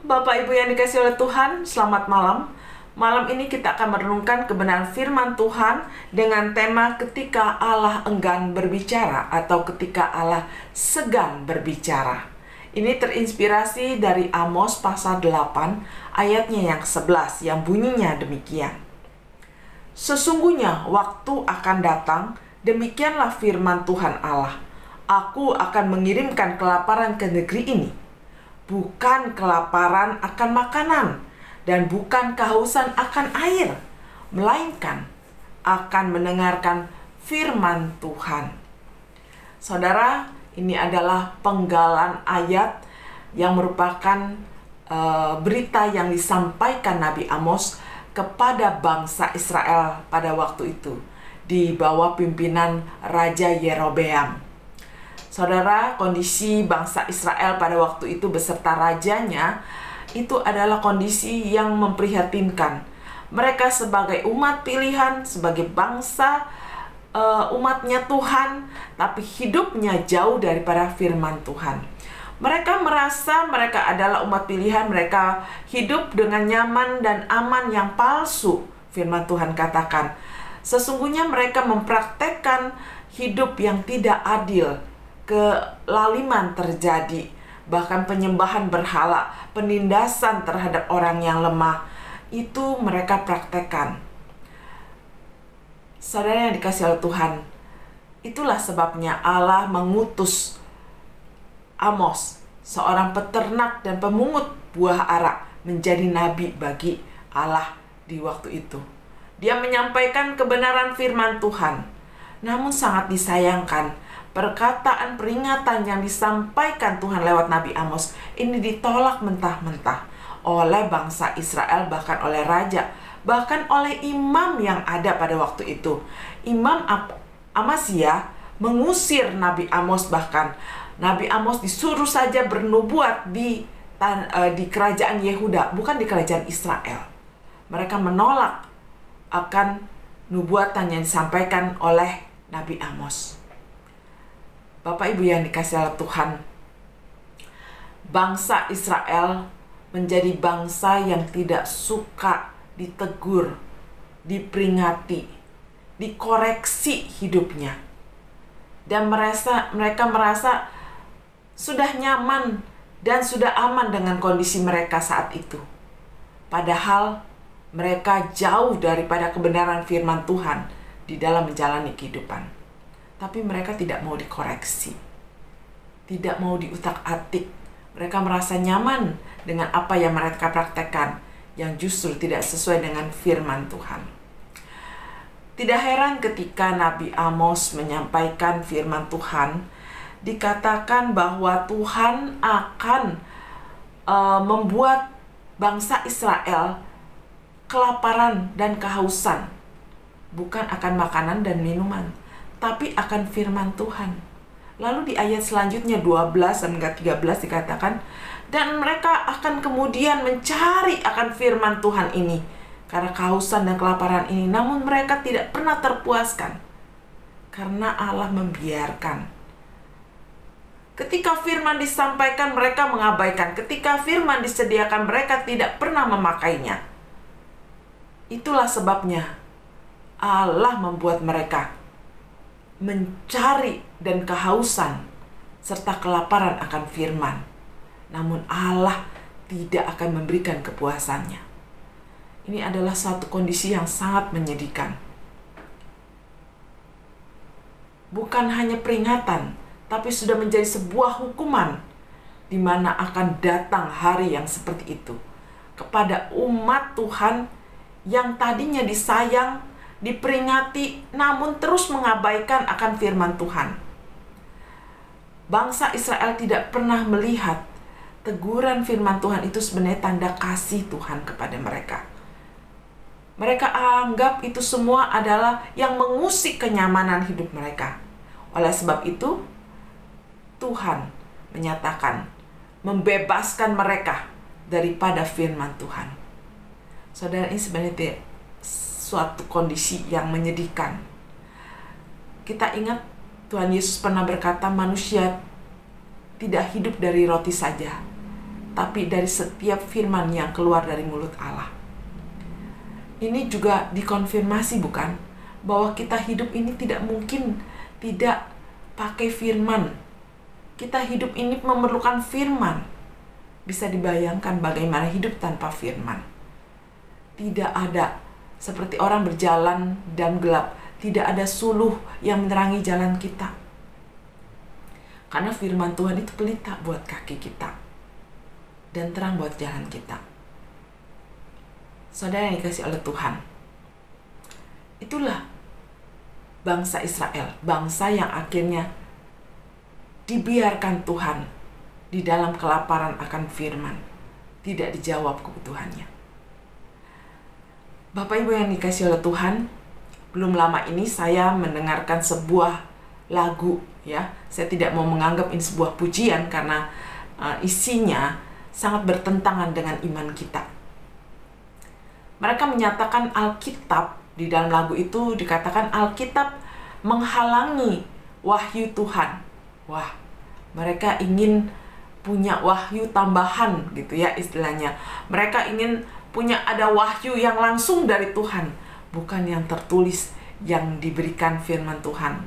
Bapak Ibu yang dikasihi oleh Tuhan, selamat malam. Malam ini kita akan merenungkan kebenaran firman Tuhan dengan tema ketika Allah enggan berbicara atau ketika Allah segan berbicara. Ini terinspirasi dari Amos pasal 8 ayatnya yang 11 yang bunyinya demikian. Sesungguhnya waktu akan datang, demikianlah firman Tuhan Allah. Aku akan mengirimkan kelaparan ke negeri ini. Bukan kelaparan akan makanan dan bukan kehausan akan air, melainkan akan mendengarkan firman Tuhan. Saudara, ini adalah penggalan ayat yang merupakan berita yang disampaikan Nabi Amos kepada bangsa Israel pada waktu itu di bawah pimpinan Raja Yerobeam. Saudara, kondisi bangsa Israel pada waktu itu beserta rajanya itu adalah kondisi yang memprihatinkan. Mereka sebagai umat pilihan, sebagai bangsa umatnya Tuhan, tapi hidupnya jauh daripada firman Tuhan. Mereka merasa mereka adalah umat pilihan, mereka hidup dengan nyaman dan aman yang palsu. Firman Tuhan katakan, sesungguhnya mereka mempraktekkan hidup yang tidak adil. Kelaliman terjadi, bahkan penyembahan berhala, penindasan terhadap orang yang lemah, itu mereka praktekkan. Saudara yang dikasihi oleh Tuhan, itulah sebabnya Allah mengutus Amos, seorang peternak dan pemungut buah ara, menjadi nabi bagi Allah di waktu itu. Dia menyampaikan kebenaran firman Tuhan. Namun sangat disayangkan, perkataan peringatan yang disampaikan Tuhan lewat Nabi Amos ini ditolak mentah-mentah oleh bangsa Israel, bahkan oleh raja, bahkan oleh imam yang ada pada waktu itu. Imam Amasya mengusir Nabi Amos, bahkan Nabi Amos disuruh saja bernubuat di kerajaan Yehuda, bukan di kerajaan Israel. Mereka menolak akan nubuatan yang disampaikan oleh Nabi Amos. Bapak Ibu yang dikasihi oleh Tuhan, bangsa Israel menjadi bangsa yang tidak suka ditegur, diperingati, dikoreksi hidupnya. Dan mereka merasa sudah nyaman dan sudah aman dengan kondisi mereka saat itu. Padahal mereka jauh daripada kebenaran firman Tuhan di dalam menjalani kehidupan. Tapi mereka tidak mau dikoreksi, tidak mau diutak-atik. Mereka merasa nyaman dengan apa yang mereka praktekkan, yang justru tidak sesuai dengan firman Tuhan. Tidak heran ketika Nabi Amos menyampaikan firman Tuhan, dikatakan bahwa Tuhan akan membuat bangsa Israel kelaparan dan kehausan, bukan akan makanan dan minuman, tapi akan firman Tuhan. Lalu di ayat selanjutnya 12 hingga 13 dikatakan, dan mereka akan kemudian mencari akan firman Tuhan ini karena kehausan dan kelaparan ini, namun mereka tidak pernah terpuaskan karena Allah membiarkan. Ketika firman disampaikan, mereka mengabaikan. Ketika firman disediakan, mereka tidak pernah memakainya. Itulah sebabnya Allah membuat mereka mencari dan kehausan serta kelaparan akan firman. Namun Allah tidak akan memberikan kepuasannya. Ini adalah satu kondisi yang sangat menyedihkan. Bukan hanya peringatan, tapi sudah menjadi sebuah hukuman di mana akan datang hari yang seperti itu kepada umat Tuhan yang tadinya disayang, diperingati, namun terus mengabaikan akan firman Tuhan. Bangsa Israel tidak pernah melihat teguran firman Tuhan itu sebenarnya tanda kasih Tuhan kepada mereka. Mereka anggap itu semua adalah yang mengusik kenyamanan hidup mereka. Oleh sebab itu, Tuhan menyatakan membebaskan mereka daripada firman Tuhan. Saudara, ini sebenarnya suatu kondisi yang menyedihkan. Kita ingat Tuhan Yesus pernah berkata, manusia tidak hidup dari roti saja, tapi dari setiap firman yang keluar dari mulut Allah. Ini juga dikonfirmasi bukan? Bahwa kita hidup ini tidak mungkin tidak pakai firman. Kita hidup ini memerlukan firman. Bisa dibayangkan bagaimana hidup tanpa firman. Tidak ada, seperti orang berjalan dan gelap. Tidak ada suluh yang menerangi jalan kita. Karena firman Tuhan itu pelita buat kaki kita. Dan terang buat jalan kita. Saudara yang dikasihi oleh Tuhan. Itulah bangsa Israel. Bangsa yang akhirnya dibiarkan Tuhan di dalam kelaparan akan firman. Tidak dijawab kebutuhannya. Bapak Ibu yang dikasihi oleh Tuhan, belum lama ini saya mendengarkan sebuah lagu ya. Saya tidak mau menganggap ini sebuah pujian karena isinya sangat bertentangan dengan iman kita. Mereka menyatakan Alkitab, di dalam lagu itu dikatakan Alkitab menghalangi wahyu Tuhan. Wah, mereka ingin punya wahyu tambahan gitu ya istilahnya. Mereka ingin punya ada wahyu yang langsung dari Tuhan, bukan yang tertulis yang diberikan firman Tuhan.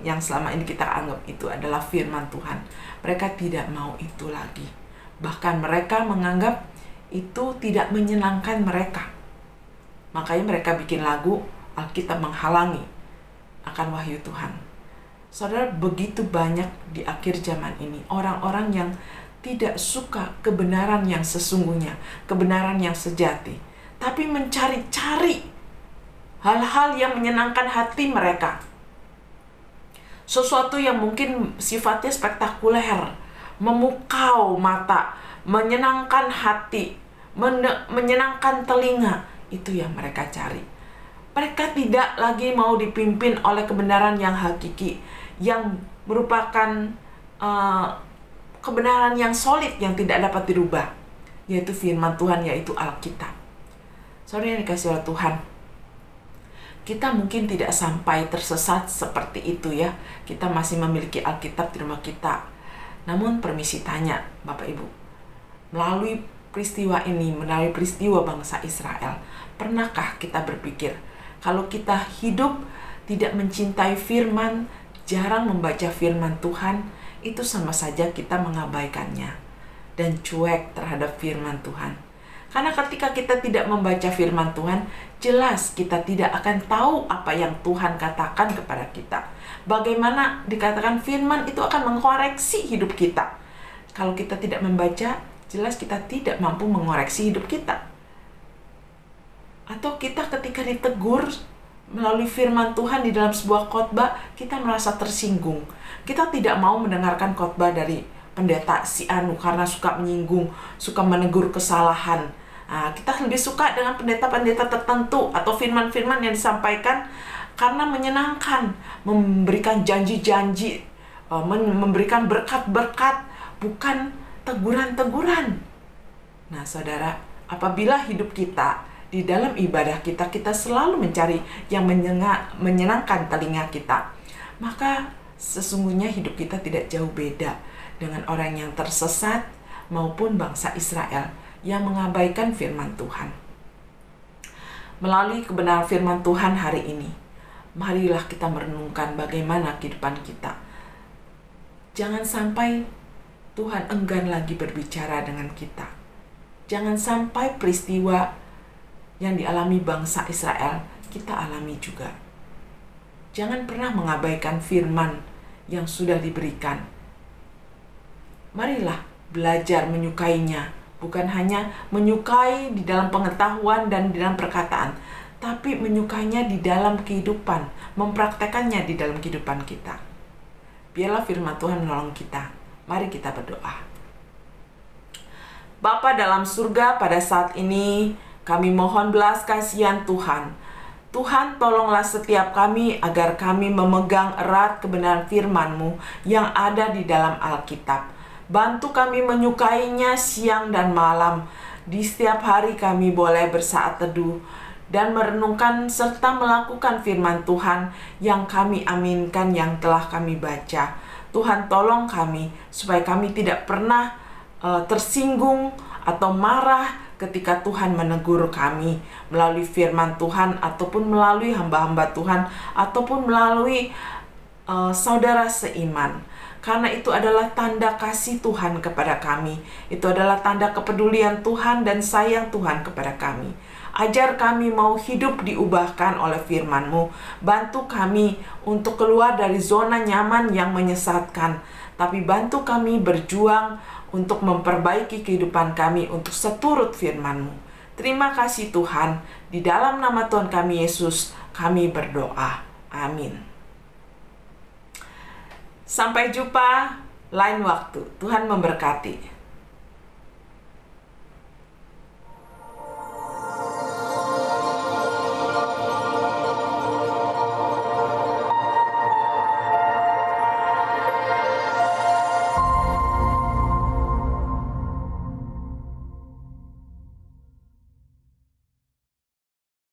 Yang selama ini kita anggap itu adalah firman Tuhan. Mereka tidak mau itu lagi. Bahkan mereka menganggap itu tidak menyenangkan mereka. Makanya mereka bikin lagu Alkitab menghalangi akan wahyu Tuhan. Saudara, begitu banyak di akhir zaman ini orang-orang yang tidak suka kebenaran yang sesungguhnya, kebenaran yang sejati, tapi mencari-cari hal-hal yang menyenangkan hati mereka. Sesuatu yang mungkin sifatnya spektakuler, memukau mata, menyenangkan hati, menyenangkan telinga, itu yang mereka cari. Mereka tidak lagi mau dipimpin oleh kebenaran yang hakiki, yang merupakan kebenaran yang solid yang tidak dapat dirubah, yaitu firman Tuhan, yaitu Alkitab. Saudara yang dikasihi oleh Tuhan, kita mungkin tidak sampai tersesat seperti itu ya. Kita masih memiliki Alkitab di rumah kita. Namun permisi tanya Bapak Ibu, melalui peristiwa ini, melalui peristiwa bangsa Israel, pernahkah kita berpikir kalau kita hidup tidak mencintai firman, jarang membaca firman Tuhan, itu sama saja kita mengabaikannya dan cuek terhadap firman Tuhan. Karena ketika kita tidak membaca firman Tuhan, jelas kita tidak akan tahu apa yang Tuhan katakan kepada kita. Bagaimana dikatakan firman itu akan mengkoreksi hidup kita. Kalau kita tidak membaca, jelas kita tidak mampu mengoreksi hidup kita. Atau kita ketika ditegur melalui firman Tuhan di dalam sebuah khotbah, kita merasa tersinggung. Kita tidak mau mendengarkan khotbah dari pendeta si anu karena suka menyinggung, suka menegur kesalahan. Kita lebih suka dengan pendeta-pendeta tertentu atau firman-firman yang disampaikan karena menyenangkan, memberikan janji-janji, memberikan berkat-berkat, bukan teguran-teguran. Nah, saudara, apabila hidup kita di dalam ibadah kita, kita selalu mencari yang menyenangkan telinga kita, maka sesungguhnya hidup kita tidak jauh beda dengan orang yang tersesat maupun bangsa Israel yang mengabaikan firman Tuhan. Melalui kebenaran firman Tuhan hari ini, marilah kita merenungkan bagaimana kehidupan kita. Jangan sampai Tuhan enggan lagi berbicara dengan kita. Jangan sampai peristiwa yang dialami bangsa Israel kita alami juga. Jangan pernah mengabaikan firman yang sudah diberikan. Marilah belajar menyukainya, bukan hanya menyukai di dalam pengetahuan dan di dalam perkataan, tapi menyukainya di dalam kehidupan, mempraktekannya di dalam kehidupan kita. Biarlah firman Tuhan menolong kita. Mari kita berdoa. Bapa dalam surga, pada saat ini kami mohon belas kasihan Tuhan. Tuhan, tolonglah setiap kami agar kami memegang erat kebenaran firman-Mu yang ada di dalam Alkitab. Bantu kami menyukainya siang dan malam. Di setiap hari kami boleh bersaat teduh dan merenungkan serta melakukan firman Tuhan yang kami aminkan, yang telah kami baca. Tuhan, tolong kami supaya kami tidak pernah tersinggung atau marah ketika Tuhan menegur kami melalui firman Tuhan, ataupun melalui hamba-hamba Tuhan, ataupun melalui saudara seiman. Karena itu adalah tanda kasih Tuhan kepada kami. Itu adalah tanda kepedulian Tuhan dan sayang Tuhan kepada kami. Ajar kami mau hidup diubahkan oleh firman-Mu. Bantu kami untuk keluar dari zona nyaman yang menyesatkan. Tapi bantu kami berjuang untuk memperbaiki kehidupan kami untuk seturut firman-Mu. Terima kasih Tuhan. Di dalam nama Tuhan kami Yesus, kami berdoa. Amin. Sampai jumpa lain waktu. Tuhan memberkati.